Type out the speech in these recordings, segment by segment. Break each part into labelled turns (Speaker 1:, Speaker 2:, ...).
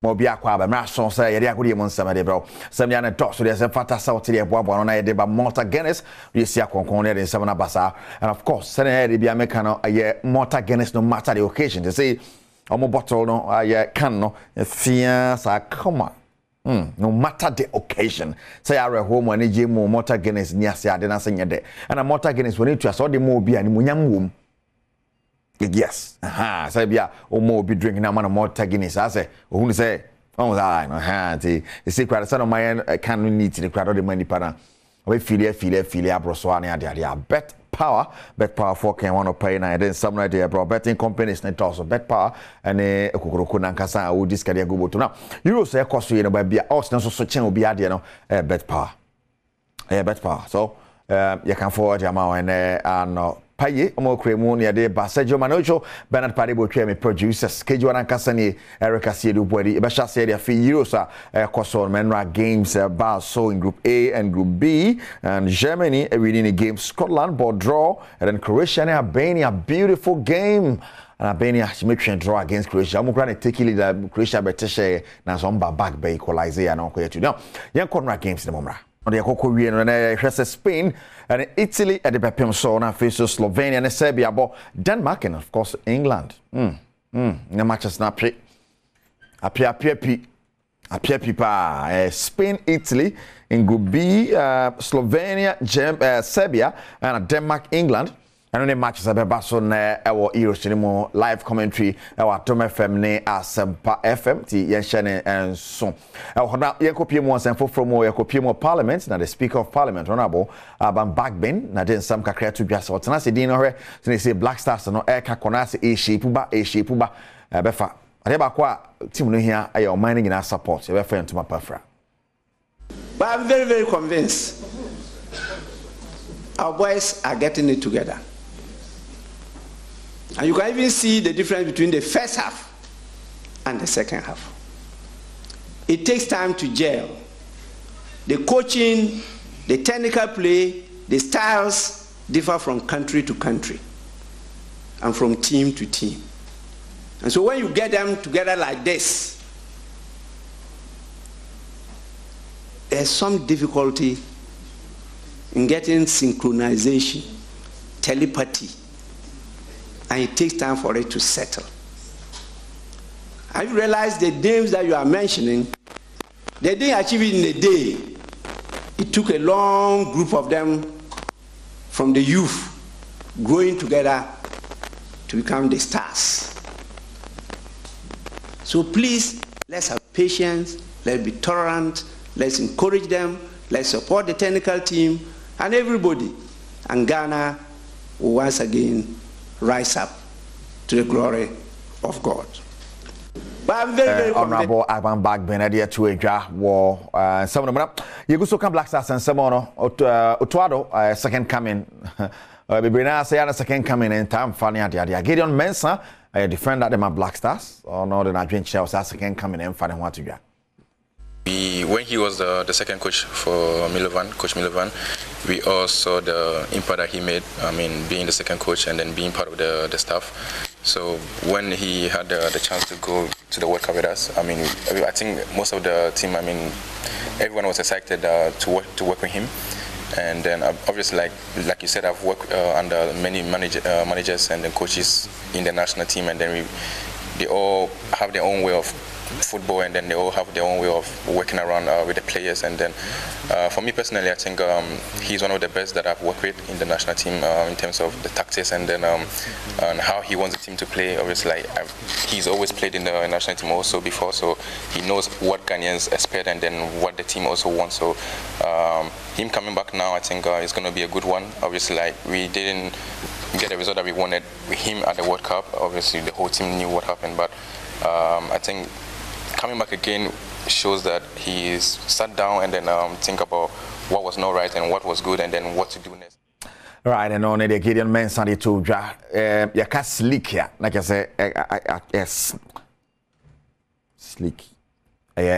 Speaker 1: Mobi akwa ba mra so say yede akodi mo nsama de bro sam ya na dot so de say fata south de boabo no na yede ba Malta Guinness we see akonkon de nsama na basa and of course say na yede bia meka no Malta Guinness no matter the occasion they say omo bottle no can no fia sa come on no matter the occasion say are home when je mo Malta Guinness ni ase ade na senya de and a Malta Guinness when it so de mo bi ani munyam wom. Yes, say bia o mo be drinking na man Malta Guinness. I say, who say, oh, that, the secret son of my can need the crowd of the money partner. We feel abroswania, they bet power 4 can one pay and then some idea bro betting companies net also bet power and a kukuruku nankasa who this can go to now. You say cost you by be us no so chen will be idea no bet power. Bet power. So you can forward your amount and Paye, Omo Cremoni, de Basejo Manojo, Bernard Paribo, me producers, Kejuan Cassani, Erica Siedu Body, Basha said a few years, Koson Menra games, so in Group A and Group B, and Germany, winning a game, Scotland, ball draw, and then Croatia and Albania, beautiful game. And Albania, she makes sure draw against Croatia. I'm going to take it the Croatia, but now some back by equalizer and okay to now. Young corner games in the Momra. On the Korean and Spain and Italy at the Bepim Sona faces Slovenia and Serbia, but Denmark and of course England. No matches not pre. Appear people. Spain, Italy in Group B, Slovenia, Serbia, and Denmark, England. And the matches are based our Euro live commentary our Adom FM ne Asempa FM ti yenhye and so. Now yekopie mo ansenfo from yekopie mo parliament na the speaker of parliament honorable Aban Bagbin na den sam kakra to dwa so tena se din no hwe tena se Black Stars no e ka kona se e shape ba befa ade ba kwa team no hia aye o man nyina support e befa ntoma pafra.
Speaker 2: But I'm very, very convinced our boys are getting it together. And you can even see the difference between the first half and the second half. It takes time to gel. The coaching, the technical play, the styles differ from country to country and from team to team. And so when you get them together like this, there's some difficulty in getting synchronization, telepathy, and it takes time for it to settle. I realize the names that you are mentioning, they didn't achieve it in a day. It took a long group of them from the youth growing together to become the stars. So please, let's have patience, let's be tolerant, let's encourage them, let's support the technical team and everybody. And Ghana will once again rise up to the glory of God. But I'm very
Speaker 1: honorable Aban Bagbin idea to a war some of them you go so come Black Stars and Samono Otuado second coming Bibrina say second coming in time funny idea Gideon Mensah defend that them Black Stars or no the Nigerian Chelsea second coming in funny what to do.
Speaker 3: When he was the second coach for Coach Milovan, we all saw the impact that he made. I mean, being the second coach and then being part of the staff. So when he had the chance to go to the World Cup with us, I mean, I think most of the team, I mean, everyone was excited to work with him. And then obviously, like you said, I've worked under many managers and then coaches in the national team, and then they all have their own way of football, and then they all have their own way of working around with the players. And then for me personally, I think he's one of the best that I've worked with in the national team in terms of the tactics and then and how he wants the team to play. Obviously, he's always played in the national team also before, so he knows what Ghanaians expect and then what the team also wants. So him coming back now, I think is going to be a good one. Obviously, like we didn't get the result that we wanted with him at the World Cup. Obviously, the whole team knew what happened, but I think coming back again shows that he sat down and then think about what was not right and what was good and then what to do next.
Speaker 1: Right, and on the Gideon Mensah to you can sleek here, like I say, yes, sleek.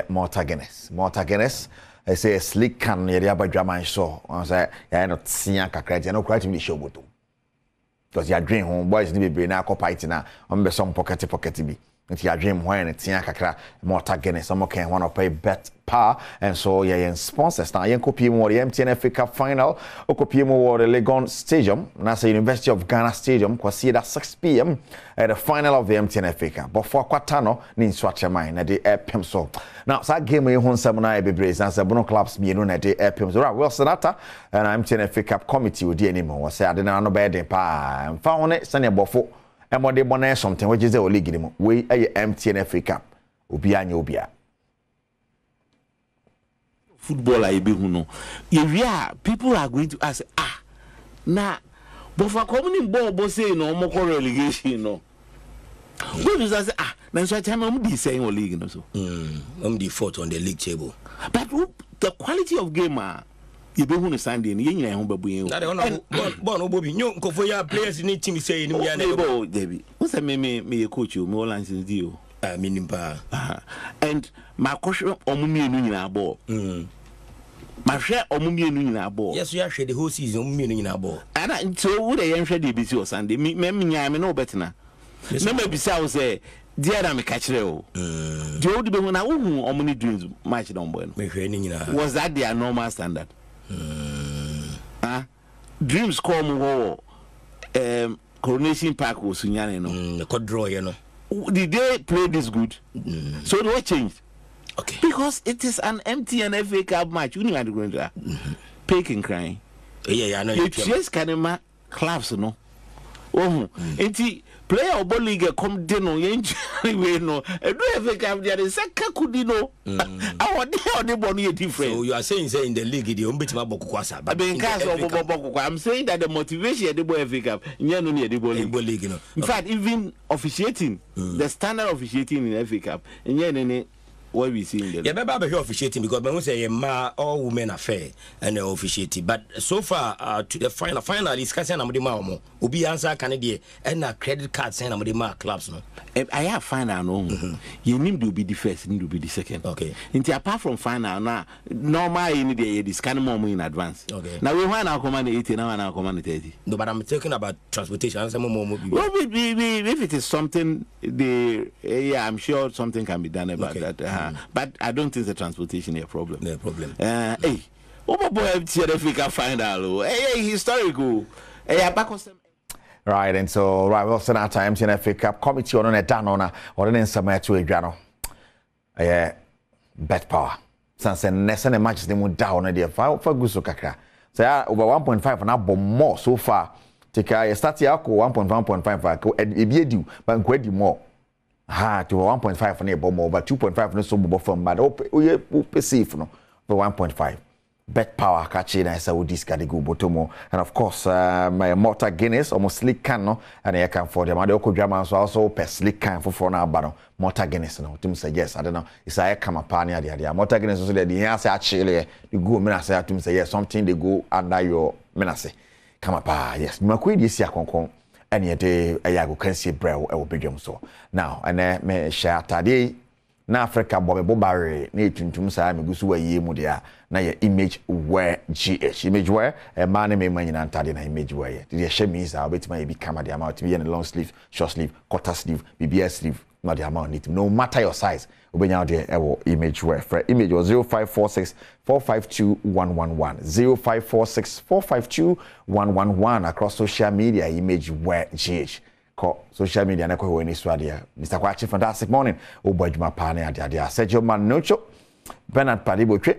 Speaker 1: Malta Guinness. I say sleek can you have a drama show. I say you're not seeing a credit, you're not quite in the show, because you're drinking home boys need to be now copying now. I'm be some pocket be. nti adwem ho en tia kakra Malta Guinness am okay one of pay bet power and so yeah sponsors now yen copy more the MTN FA Cup final o copy more the Legon Stadium na say University of Ghana Stadium kwasi at 6 p.m. at the final of the MTN FA Cup but for quarter no ni swatch mine na the airpem so now that game you hon semana be brace and seven clubs me no na the airpem so right well senata and MTN FA Cup committee with the anymore was say I didn't no bad pa and found it send bofo and more they bonnet something which is the league anymore we MTN FA Cup obia nya obia
Speaker 4: football I be who know. If people are going to ask, nah, but for coming ball say no more relegation, no. What does say, that's why I'm be saying or league, no so.
Speaker 5: I'm the fourth on the league table.
Speaker 4: But the quality of game, you be who standing, you know, baby.
Speaker 5: Bon, Bobby, you go for your players in the team saying,
Speaker 4: Debbie, what's a me a coach you, more lines in deal.
Speaker 5: Meaning,
Speaker 4: and my question on me in our ball. My share or mummy in our ball.
Speaker 5: Yes, we are the whole season meaning in our ball.
Speaker 4: And so would I ensure the busy or Sunday? Me, I no better now. Remember, besides, say, dear, I'm a catcher. The old woman, I won't many dreams much on board. Was that their normal standard? Dreams come war. Coronation Park was Sunyano.
Speaker 5: The could draw, you know.
Speaker 4: Did they play this good? So what changed?
Speaker 5: Okay.
Speaker 4: Because it is an MTN FA Cup match. You know going to Peking crying.
Speaker 5: Yeah, I know.
Speaker 4: It's just kind of clubs, no. Oh, and player of ball league come down on anyway, no. And do FA Cup there is a kakudino. Our the body different.
Speaker 5: So you are saying in the league the unbeatable Bokukwasa.
Speaker 4: But in case of Bokukwasa, I'm saying that the motivation the boy FA Cup, you know, the ball league. In fact, even officiating, the standard officiating in FA Cup, and yeah, what we see in the
Speaker 5: yeah, but here officiating because when we say all women affair and officiating, but so far to the final is casting among the mamo. Ubi answer Canada and a credit card saying among the clubs. No,
Speaker 4: I have final no. You need to be the first, need to be the second.
Speaker 5: Okay.
Speaker 4: Into apart from final now, normal you need this kind of more in advance.
Speaker 5: Okay.
Speaker 4: Now we want our command 80, now our command 30.
Speaker 5: No, but I'm talking about transportation.
Speaker 4: Well, if it is something, yeah, I'm sure something can be done about that. But I don't think the transportation is a problem.
Speaker 5: No problem.
Speaker 4: Hey, oh boy, I'm final. Hey, historical. Hey, back on some.
Speaker 1: Right, and so right, well, Senator MTN FA Cup committee on it down on or then some to a grano. Yeah, bet power. Since the next match they went down on the for Guso Kakra. So over 1.5 and up more so far. Take a start here 1.1.5 and be due, but quite more. To 1.5 on a bomb over 2.5 no so from but we safe no for 1.5 bet power catching as I would discard the go botomo and of course my Malta Guinness almost slick can no and I can for them and the drama so also per slick can for now but Malta Guinness no to say yes I don't know it's a come up near the Malta Guinness so that the answer actually the go me say to say yes something they go under your menase come up yes makwe this year konkon any day ayago can see brew e will be so now and me share today na Africa bombe bobare na tuntum sa me gusu wa yie mu dia na ye image wear gh image wear e man me manyina ntade na image wear ye de she means a betima ye bi kama de amount be long sleeve short sleeve quarter sleeve bbs sleeve not the amount need no matter your size obenya de e wo image wear for image was 0546 452 111 0546 452 111 across social media image wear gh social media na kwa woni swadia Mr. Kwachi fantastic morning obadwuma pa na ade Sergio Manocho Bernard Padibotwe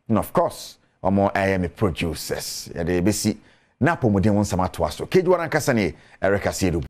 Speaker 1: and of course omo AM producers ya de besi na pomodin won sama to aso keju wan kasa ne Erica Siedu